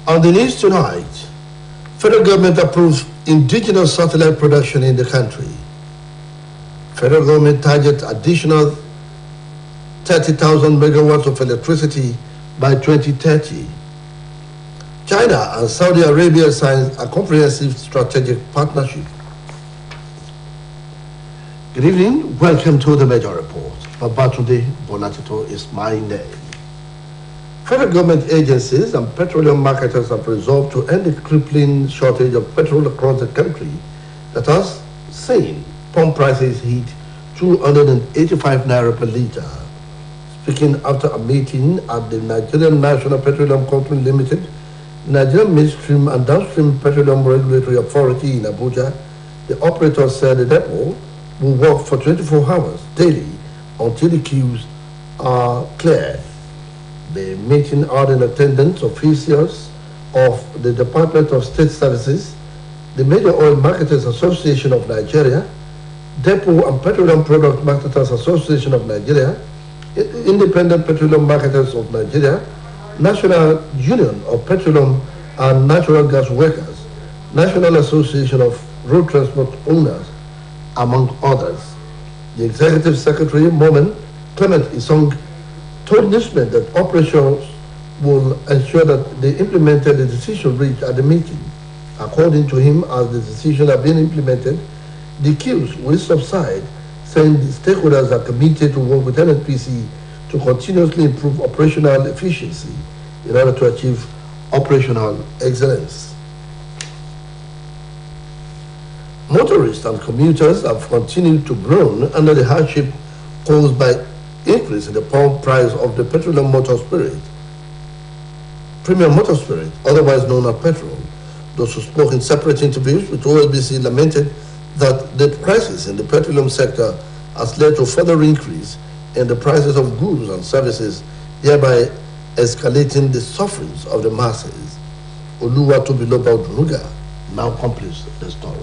On the news tonight, federal government approves indigenous satellite production in the country. Federal government targets additional 30,000 megawatts of electricity by 2030. China and Saudi Arabia signed a comprehensive strategic partnership. Good evening, welcome to the Major Report. Babatunde Bonatito is my name. Federal government agencies and petroleum marketers have resolved to end the crippling shortage of petrol across the country that has seen pump prices hit 285 naira per litre. Speaking after a meeting at the Nigerian National Petroleum Company Limited, Nigerian Midstream and Downstream Petroleum Regulatory Authority in Abuja, the operator said the depot will work for 24 hours daily until the queues are cleared. The meeting had in attendance officials of the Department of State Services, the Major Oil Marketers Association of Nigeria, Depot and Petroleum Product Marketers Association of Nigeria, Independent Petroleum Marketers of Nigeria, National Union of Petroleum and Natural Gas Workers, National Association of Road Transport Owners, among others. The Executive Secretary, Moment Clement Isong, told newsmen that operations will ensure that they implemented the decision reached at the meeting. According to him, as the decisions are being implemented, the queues will subside, saying the stakeholders are committed to work with NNPC to continuously improve operational efficiency in order to achieve operational excellence. Motorists and commuters have continued to groan under the hardship caused by increase in the pump price of the petroleum motor spirit, premium motor spirit, otherwise known as petrol. Those who spoke in separate interviews with Osbc lamented that the crisis in the petroleum sector has led to further increase in the prices of goods and services, thereby escalating the sufferings of the masses. Oluwatobiloba Odunuga now completes the story.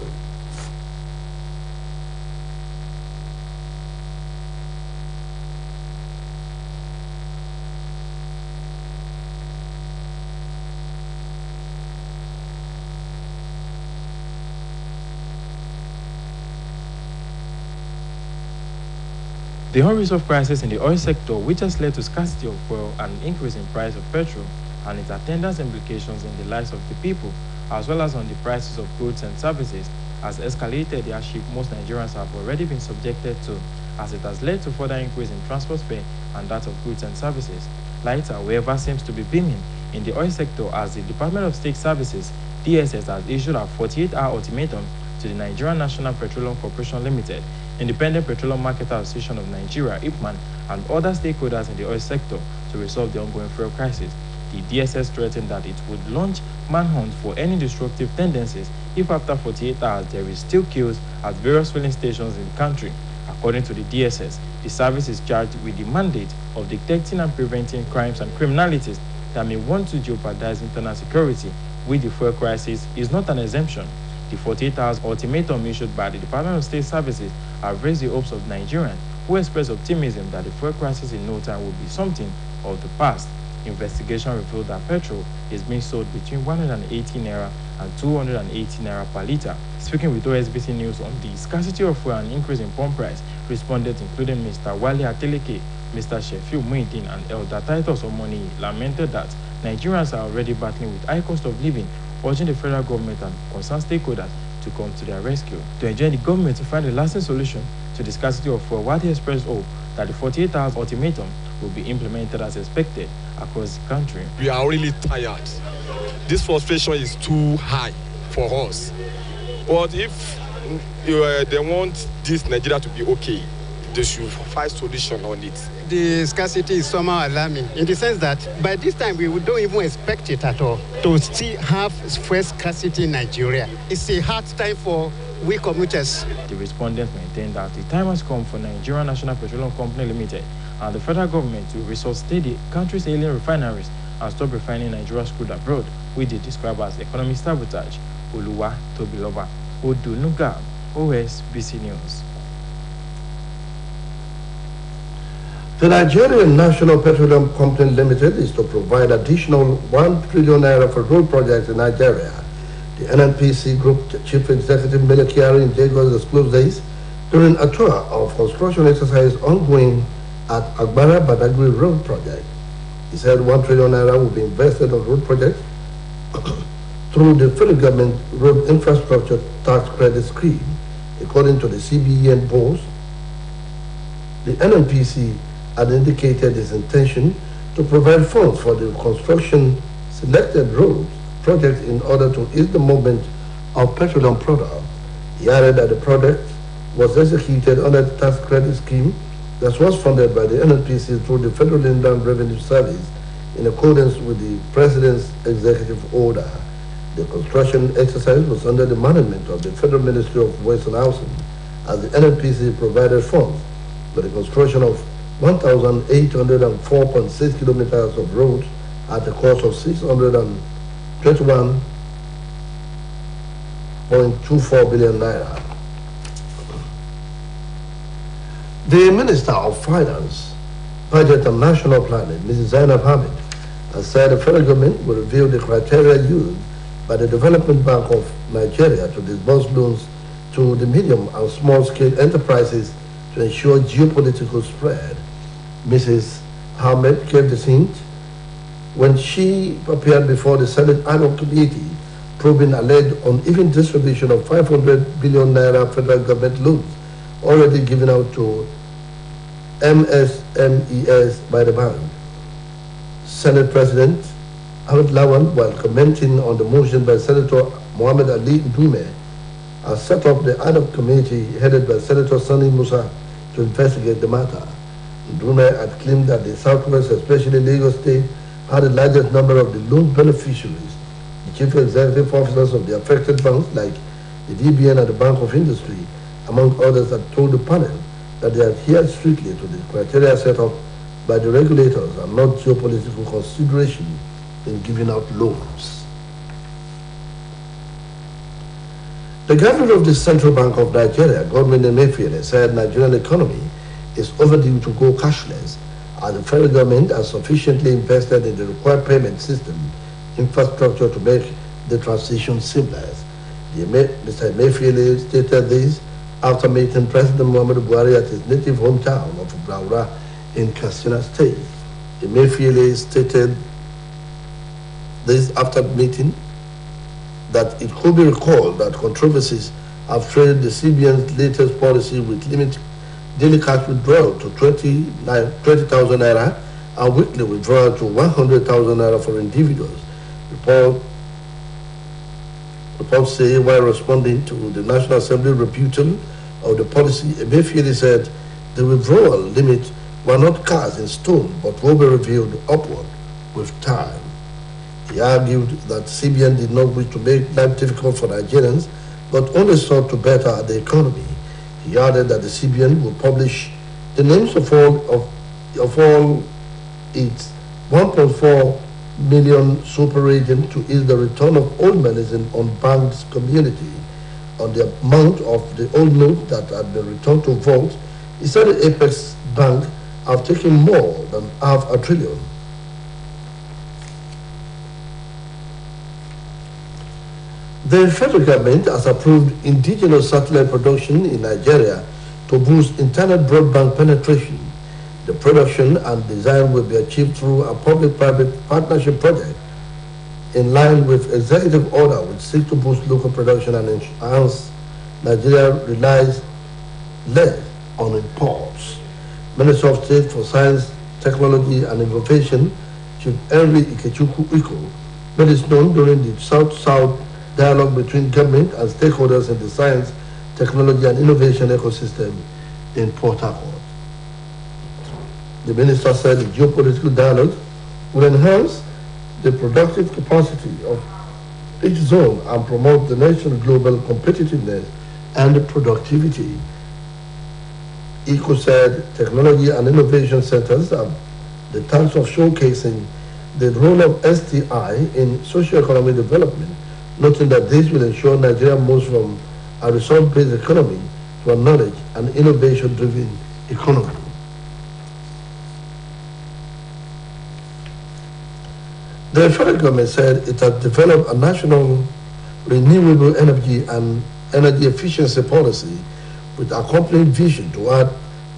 The unresolved crisis in the oil sector, which has led to scarcity of fuel and increase in price of petrol, and its attendant implications in the lives of the people, as well as on the prices of goods and services, has escalated the hardship most Nigerians have already been subjected to, as it has led to further increase in transport fare and that of goods and services. Lighter, however, seems to be beaming in the oil sector as the Department of State Services, DSS, has issued a 48-hour ultimatum to the Nigerian National Petroleum Corporation Limited, Independent Petroleum Marketers Association of Nigeria, IPMAN, and other stakeholders in the oil sector to resolve the ongoing fuel crisis. The DSS threatened that it would launch manhunt for any destructive tendencies if after 48 hours there is still queues at various filling stations in the country. According to the DSS, the service is charged with the mandate of detecting and preventing crimes and criminalities that may want to jeopardize internal security, with the fuel crisis is not an exemption. The 48 hours ultimatum issued by the Department of State Services have raised the hopes of Nigerians who express optimism that the fuel crisis in no time will be something of the past. Investigation revealed that petrol is being sold between 180 naira and 280 naira per litre. Speaking with Osbc News on the scarcity of fuel and increase in pump price, respondents including Mr. Wale Ateleke, Mr. Shefiu Muhyiddin, and Elder Titus Omoni lamented that Nigerians are already battling with high cost of living, urging the federal government and concerned stakeholders to come to their rescue. To enjoin the government to find a lasting solution to the scarcity of fuel, while they expressed hope that the 48 hours ultimatum will be implemented as expected across the country. We are really tired. This frustration is too high for us. But if they want this Nigeria to be okay, they should find solution on it. The scarcity is somehow alarming in the sense that by this time we don't even expect it at all to still have fuel scarcity in Nigeria. It's a hard time for we commuters. The respondents maintain that the time has come for Nigerian National Petroleum Company Limited and the federal government to resuscitate the country's ailing refineries and stop refining Nigeria's crude abroad, which they describe as economic sabotage. Oluwatobiloba Odunuga, Osbc News. The Nigerian National Petroleum Company Limited is to provide additional 1 trillion naira for road projects in Nigeria. The NNPC Group Chief Executive Mele Kyari in Lagos disclosed this during a tour of construction exercise ongoing at Agbara Badagry Road Project. He said 1 trillion naira will be invested on road projects through the federal government road infrastructure tax credit scheme. According to the CBN boss, the NNPC had indicated its intention to provide funds for the construction selected roads projects in order to ease the movement of petroleum products. He added that the project was executed under the tax credit scheme that was funded by the NNPC through the Federal Inland Revenue Service in accordance with the President's executive order. The construction exercise was under the management of the Federal Ministry of Waste and Housing, as the NNPC provided funds for the construction of 1,804.6 kilometers of roads at a cost of 621.24 billion naira. The Minister of Finance, Budget and National Planning, Mrs. Zainab Hamid, has said the federal government will review the criteria used by the Development Bank of Nigeria to disburse loans to the medium and small-scale enterprises to ensure geopolitical spread. Mrs. Hamid gave the hint when she appeared before the Senate Annual Committee probing alleged uneven distribution of 500 billion naira federal government loans already given out to MSMES by the bank. Senate President Ahmed Lawan, while commenting on the motion by Senator Mohammed Ali Ndume, has set up the ad hoc committee headed by Senator Sani Musa to investigate the matter. Ndume had claimed that the Southwest, especially Lagos State, had the largest number of the loan beneficiaries. The chief executive officers of the affected banks, like the DBN and the Bank of Industry, among others, had told the panel that they adhere strictly to the criteria set up by the regulators and not geopolitical consideration in giving out loans. The governor of the Central Bank of Nigeria, Godwin Emefiele, said Nigerian economy is overdue to go cashless, and the federal government has sufficiently invested in the required payment system infrastructure to make the transition seamless. Mr. Emefiele stated this after meeting President Muhammadu Buhari at his native hometown of Blaura in Katsina State. Emefiele stated this after meeting that it could be recalled that controversies have traded the CBN's latest policy with limit daily cash withdrawal to 20,000 naira and weekly withdrawal to 100,000 naira for individuals. Reports say while responding to the National Assembly rebuttal of the policy, Emefiele said the withdrawal limit were not cast in stone but will be reviewed upward with time. He argued that CBN did not wish to make life difficult for Nigerians, but only sought to better the economy. He added that the CBN will publish the names of all its 1.4 million super agents to ease the return of old medicine on bank's community. On the amount of the old note that had been returned to vault, he said the Apex Bank have taken more than half a trillion. The federal government has approved indigenous satellite production in Nigeria to boost internet broadband penetration. The production and design will be achieved through a public-private partnership project in line with executive order which seeks to boost local production and enhance Nigeria relies less on imports. Minister of State for Science, Technology and Innovation, Chief Henry Ikechukwu Iko, made this known during the South-South dialogue between government and stakeholders in the science, technology and innovation ecosystem in Port Harcourt. The minister said the geopolitical dialogue will enhance the productive capacity of each zone and promote the nation's global competitiveness and productivity. ECO said technology and innovation centers are the task of showcasing the role of STI in socio-economic development, noting that this will ensure Nigeria moves from a resource-based economy to a knowledge and innovation-driven economy. The federal government said it had developed a national renewable energy and energy efficiency policy with accompanying vision to add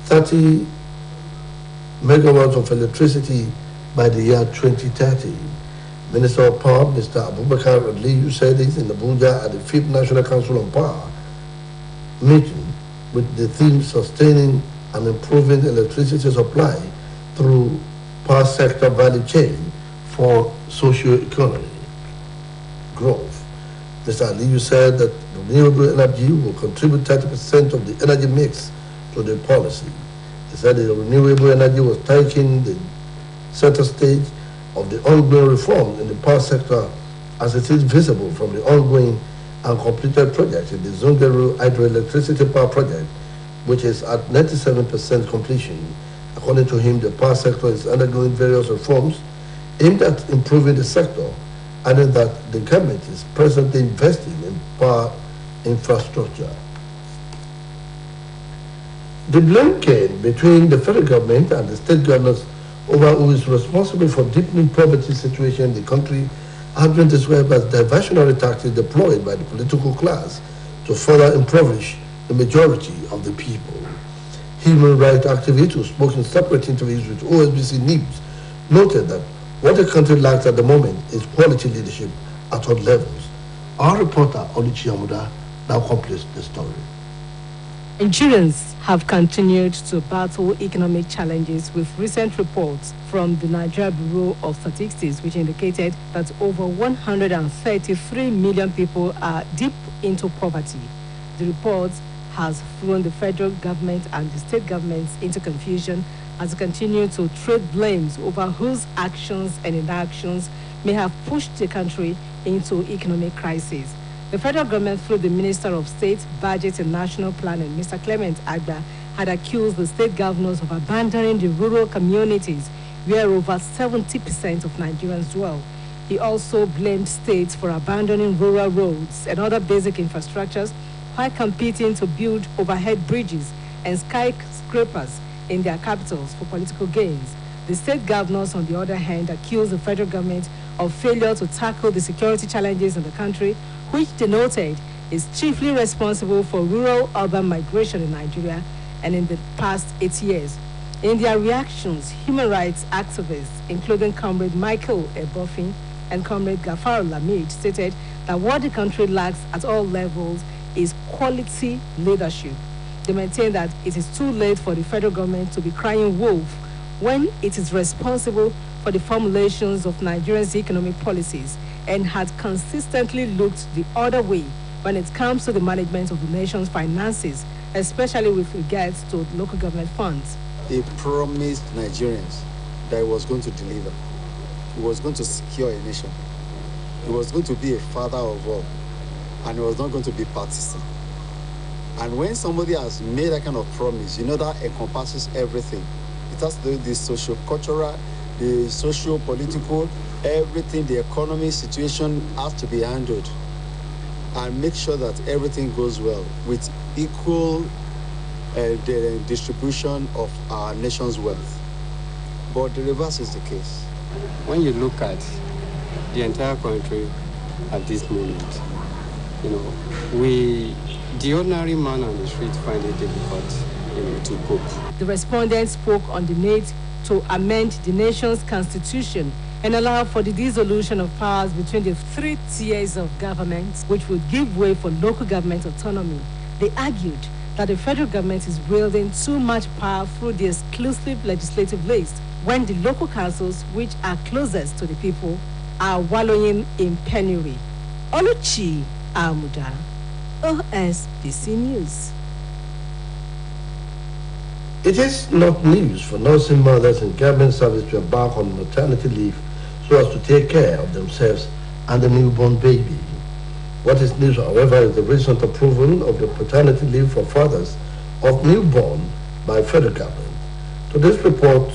30 megawatts of electricity by the year 2030. Minister of Power, Mr. Abubakar Aliyu, said this in Abuja at the 5th National Council on Power meeting with the theme sustaining and improving electricity supply through power sector value chain for socio-economic growth. Mr. Aliyu said that renewable energy will contribute 30% of the energy mix to the policy. He said that renewable energy was taking the center stage of the ongoing reform in the power sector as it is visible from the ongoing and completed projects in the Zungeru hydroelectricity power project, which is at 97% completion. According to him, the power sector is undergoing various reforms aimed at improving the sector, adding that the government is presently investing in power infrastructure. The blame game between the federal government and the state governors over who is responsible for deepening poverty situation in the country has been described as diversionary tactics deployed by the political class to further impoverish the majority of the people. Human rights activists who spoke in separate interviews with Osbc News noted that what the country lacks at the moment is quality leadership at all levels. Our reporter, Oluchi Yamuda, now completes the story. Nigerians have continued to battle economic challenges with recent reports from the Nigeria Bureau of Statistics, which indicated that over 133 million people are deep into poverty. The report has thrown the federal government and the state governments into confusion as they continue to trade blames over whose actions and inactions may have pushed the country into economic crisis. The federal government, through the Minister of State, Budget and National Planning, Mr. Clement Agba, had accused the state governors of abandoning the rural communities where over 70% of Nigerians dwell. He also blamed states for abandoning rural roads and other basic infrastructures while competing to build overhead bridges and skyscrapers in their capitals for political gains. The state governors, on the other hand, accused the federal government of failure to tackle the security challenges in the country, which they noted is chiefly responsible for rural-urban migration in Nigeria and in the past 8 years. In their reactions, human rights activists, including Comrade Michael Ebofin and Comrade Gafar Lamid, stated that what the country lacks at all levels is quality leadership. They maintain that it is too late for the federal government to be crying wolf when it is responsible for the formulations of Nigeria's economic policies and had consistently looked the other way when it comes to the management of the nation's finances, especially with regards to local government funds. He promised Nigerians that he was going to deliver. He was going to secure a nation. He was going to be a father of all, and he was not going to be partisan. And when somebody has made that kind of promise, you know that encompasses everything. It has to do with the socio-cultural, the socio-political, everything, the economy situation has to be handled and make sure that everything goes well with equal the distribution of our nation's wealth. But the reverse is the case. When you look at the entire country at this moment, you know, the ordinary man on the street find it difficult, to cope. The respondents spoke on the need to amend the nation's constitution and allow for the dissolution of powers between the three tiers of government, which would give way for local government autonomy. They argued that the federal government is wielding too much power through the exclusive legislative list, when the local councils, which are closest to the people, are wallowing in penury. Oluchi Amuda, Osbc News. It is not news for nursing mothers in government service to embark on maternity leave so as to take care of themselves and the newborn baby. What is news, however, is the recent approval of the paternity leave for fathers of newborn by federal government. Today's report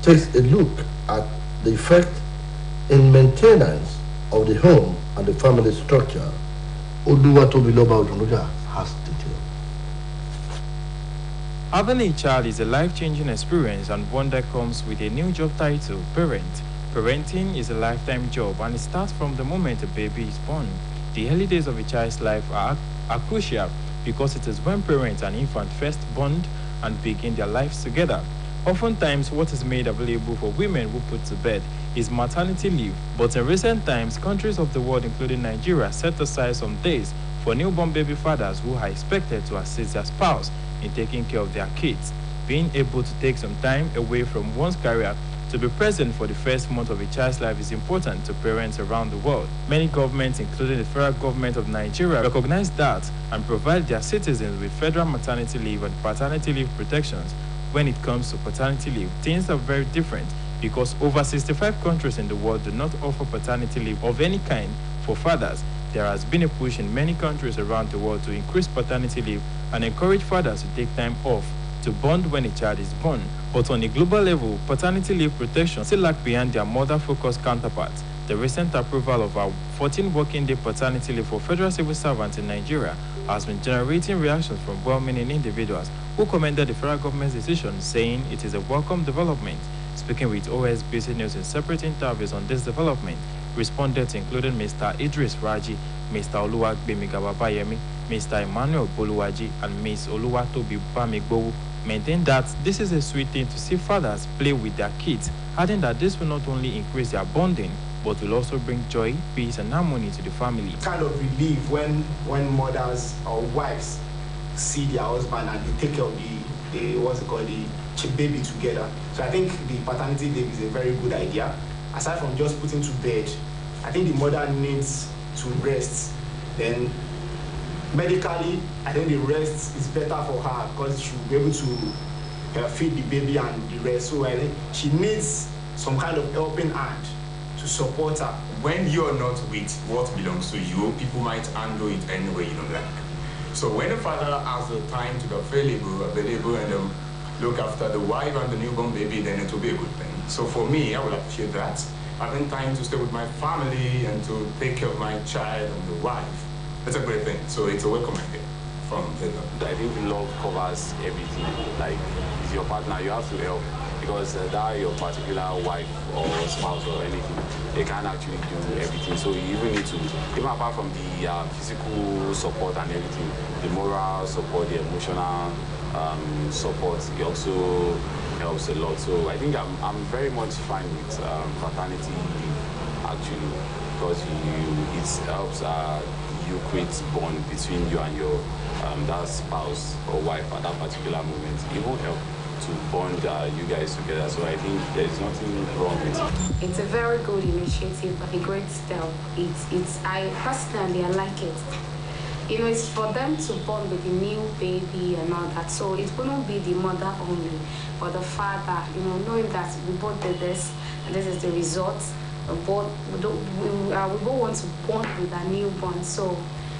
takes a look at the effect in maintenance of the home and the family structure. Oluwatobiloba Odunuga has details. Having a child is a life-changing experience, and one that comes with a new job title, parent, Parenting is a lifetime job and it starts from the moment a baby is born. The early days of a child's life are crucial because it is when parents and infant first bond and begin their lives together. Oftentimes, what is made available for women who put to bed is maternity leave, but in recent times, countries of the world, including Nigeria, set aside some days for newborn baby fathers who are expected to assist their spouse in taking care of their kids. Being able to take some time away from one's career to be present for the first month of a child's life is important to parents around the world. Many governments, including the federal government of Nigeria, recognize that and provide their citizens with federal maternity leave and paternity leave protections. When it comes to paternity leave, things are very different because over 65 countries in the world do not offer paternity leave of any kind for fathers. There has been a push in many countries around the world to increase paternity leave and encourage fathers to take time off to bond when a child is born. But on a global level, paternity leave protection still lag behind their mother-focused counterparts. The recent approval of our 14 working-day paternity leave for federal civil servants in Nigeria has been generating reactions from well-meaning individuals who commended the federal government's decision, saying it is a welcome development. Speaking with OSBC News in separate interviews on this development, respondents including Mr. Idris Raji, Mr. Oluwagbemi Gababayemi, Mr. Emmanuel Boluwaji, and Ms. Oluwatobi Bamigbowu maintain that this is a sweet thing to see fathers play with their kids, adding that this will not only increase their bonding, but will also bring joy, peace, and harmony to the family. Kind of relief when mothers or wives see their husband and they take care of the baby together. So I think the paternity leave is a very good idea. Aside from just putting to bed, I think the mother needs to rest. Then medically, I think the rest is better for her because she'll be able to feed the baby and the rest. So I think she needs some kind of helping hand to support her. When you're not with what belongs to you, people might handle it any way you don't like. So when a father has the time to be available and look after the wife and the newborn baby, then it will be a good thing. So for me, I will appreciate that. Having time to stay with my family and to take care of my child and the wife, that's a great thing. So it's a welcome idea from the government. I think love covers everything. Like, it's your partner, you have to help. Because that your particular wife or spouse or anything, they can't actually do everything. So you even need to, even apart from the physical support and everything, the moral support, the emotional support, it also helps a lot. So I think I'm very much fine with paternity actually, because it helps you create bond between you and your that spouse or wife at that particular moment. It won't help to bond you guys together, so I think there's nothing wrong with it. It's a very good initiative, a great step. I personally like it. You know, it's for them to bond with the new baby and all that. So it wouldn't be the mother only, but the father. You know, knowing that we both did this and this is the result. We both want to bond with our newborn. So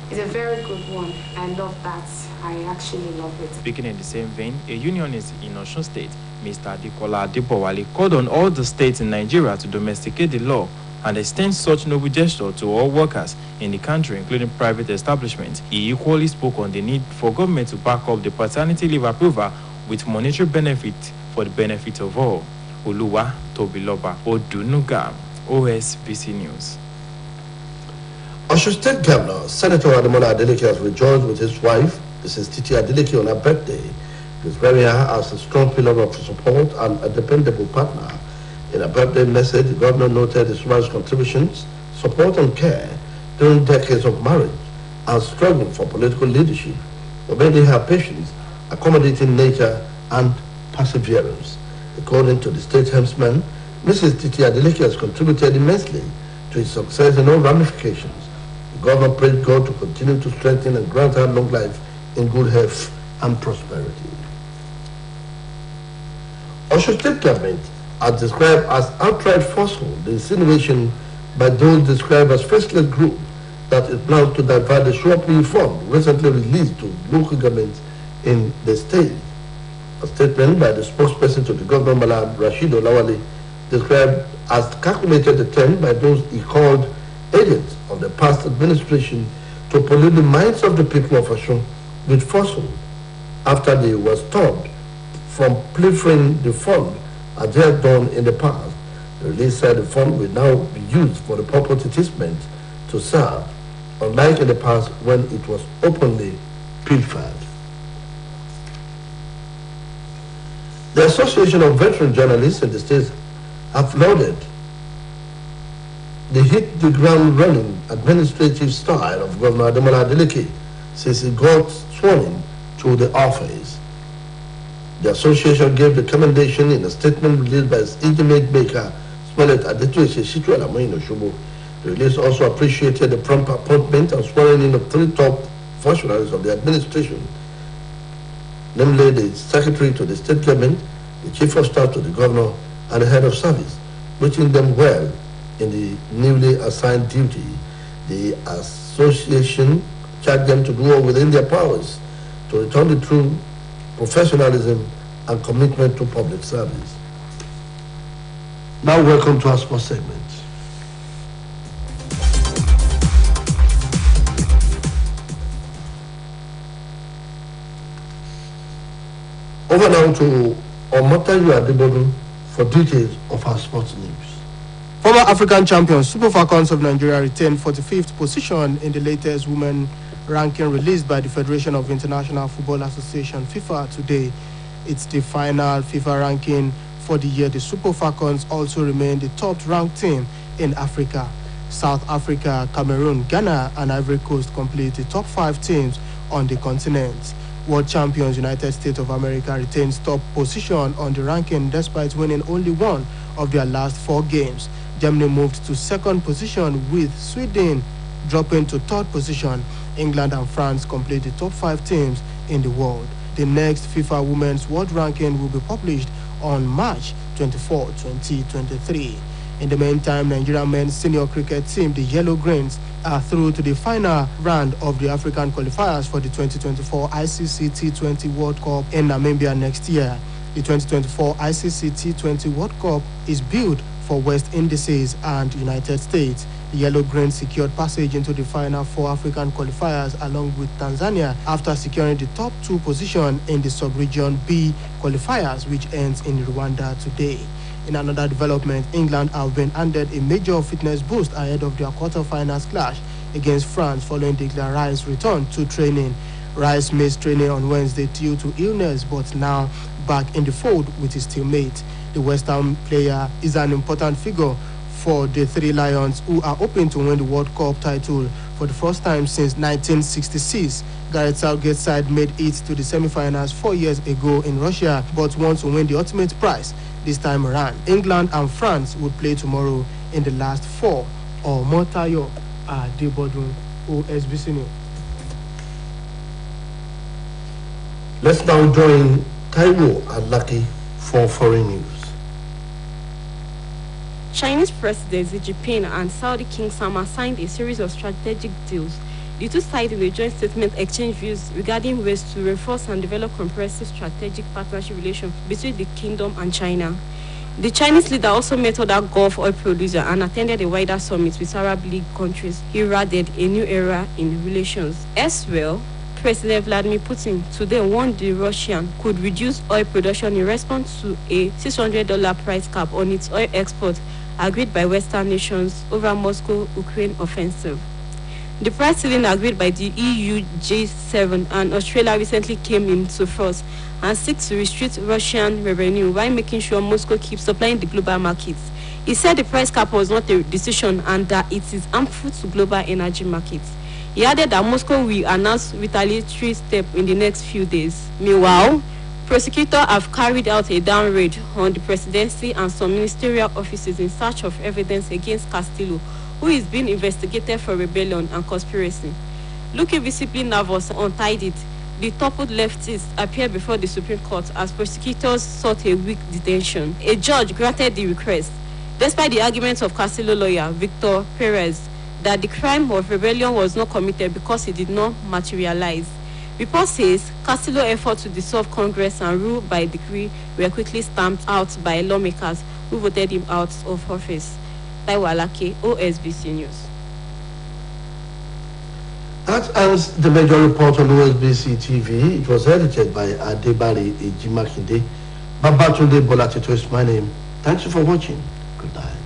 it's a very good one. I love that. I actually love it. Speaking in the same vein, a unionist in Osun State, Mr. Adekola Adebowale, called on all the states in Nigeria to domesticate the law and extend such noble gesture to all workers in the country, including private establishments. He equally spoke on the need for government to back up the paternity leave approval with monetary benefit for the benefit of all. Oluwa Tobiloba Odunuga, OSBC News. Osun State Governor, Senator Ademola Adeleke, has rejoiced with his wife, Mrs. Titi Adeleke, on her birthday, describing her as a strong pillar of support and a dependable partner. In a birthday message, the governor noted his wife's contributions, support and care during decades of marriage and struggle for political leadership, commending her patience, accommodating nature and perseverance. According to the state helmsman, Mrs. Titi Adeleke has contributed immensely to his success in all ramifications. The governor prayed God to continue to strengthen and grant her long life in good health and prosperity. Osun State government has described as outright falsehood the insinuation by those described as faceless group that it plans to divert the Shopee fund recently released to local governments in the state. A statement by the spokesperson to the governor, Malam Rashid Olawale, described as calculated attempt by those he called agents of the past administration to pollute the minds of the people of Osun with falsehood after they were stopped from pilfering the fund as they had done in the past. The release said the fund will now be used for the purpose it is meant to serve, unlike in the past when it was openly pilfered. The Association of Veteran Journalists in the States have lauded the hit-the-ground-running administrative style of Governor Ademola Adeleke since he got sworn in to the office. The association gave the commendation in a statement released by its intimate maker, Smollett Adetuese Shitu Alamoyin Oshobo. The release also appreciated the prompt appointment and swearing in of 3 top functionaries of the administration, namely the Secretary to the State Government, the Chief of Staff to the Governor, and the Head of Service, wishing them well in the newly assigned duty. The association charged them to do all within their powers to return the true professionalism and commitment to public service. Now welcome to our sports segment. Over now to Omotayo Adebodu for details of our sports news. Former African champions Super Falcons of Nigeria retained 45th position in the latest women ranking released by the Federation of International Football Association FIFA today. It's the final FIFA ranking for the year. The Super Falcons also remain the top-ranked team in Africa. South Africa, Cameroon, Ghana, and Ivory Coast complete the top 5 teams on the continent. World champions United States of America retains top position on the ranking despite winning only one of their last 4 games. Germany moved to 2nd position with Sweden dropping to 3rd position. England and France complete the top 5 teams in the world. The next FIFA Women's World Ranking will be published on March 24, 2023. In the meantime, Nigerian men's senior cricket team, the Yellow Greens, are through to the final round of the African qualifiers for the 2024 ICC T20 World Cup in Namibia next year. The 2024 ICC T20 World Cup is billed for West Indies and United States. The Yellow Greens secured passage into the final 4 African qualifiers along with Tanzania after securing the top 2 position in the sub-region B qualifiers, which ends in Rwanda today. In another development, England have been handed a major fitness boost ahead of their quarter-finals clash against France following Declan Rice's return to training. Rice missed training on Wednesday due to illness, but now back in the fold with his teammate. The West Ham player is an important figure for the 3 Lions, who are hoping to win the World Cup title for the first time since 1966. Gareth Southgate's side made it to the semi-finals 4 years ago in Russia, but wants to win the ultimate prize this time around. England and France would play tomorrow in the last 4. Omotayo Adebodu, Osbc News. Let's now join Taiwo Alaki for foreign news. Chinese President Xi Jinping and Saudi King Salman signed a series of strategic deals. The two sides in a joint statement exchanged views regarding ways to reinforce and develop comprehensive strategic partnership relations between the kingdom and China. The Chinese leader also met other Gulf oil producers and attended a wider summit with Arab League countries. He heralded a new era in relations. As well, President Vladimir Putin today warned the Russian could reduce oil production in response to a $600 price cap on its oil exports agreed by Western nations over Moscow-Ukraine offensive. The price ceiling agreed by the EU, G7, and Australia recently came into force and seeks to restrict Russian revenue while making sure Moscow keeps supplying the global markets. He said the price cap was not a decision and that it is harmful to global energy markets. He added that Moscow will announce retaliatory steps in the next few days. Meanwhile, prosecutors have carried out a down raid on the presidency and some ministerial offices in search of evidence against Castillo, who is being investigated for rebellion and conspiracy. Looking visibly nervous and untied, the toppled leftists appeared before the Supreme Court as prosecutors sought a week detention. A judge granted the request, despite the arguments of Castillo lawyer Victor Perez that the crime of rebellion was not committed because it did not materialize. Report says Castillo's efforts to dissolve Congress and rule by decree were quickly stamped out by lawmakers who voted him out of office. Taiwo Alaki, Osbc News. That ends the major report on Osbc TV. It was edited by Adebari Ejimakinde. Babatunde Bolatito is my name. Thank you for watching. Good night.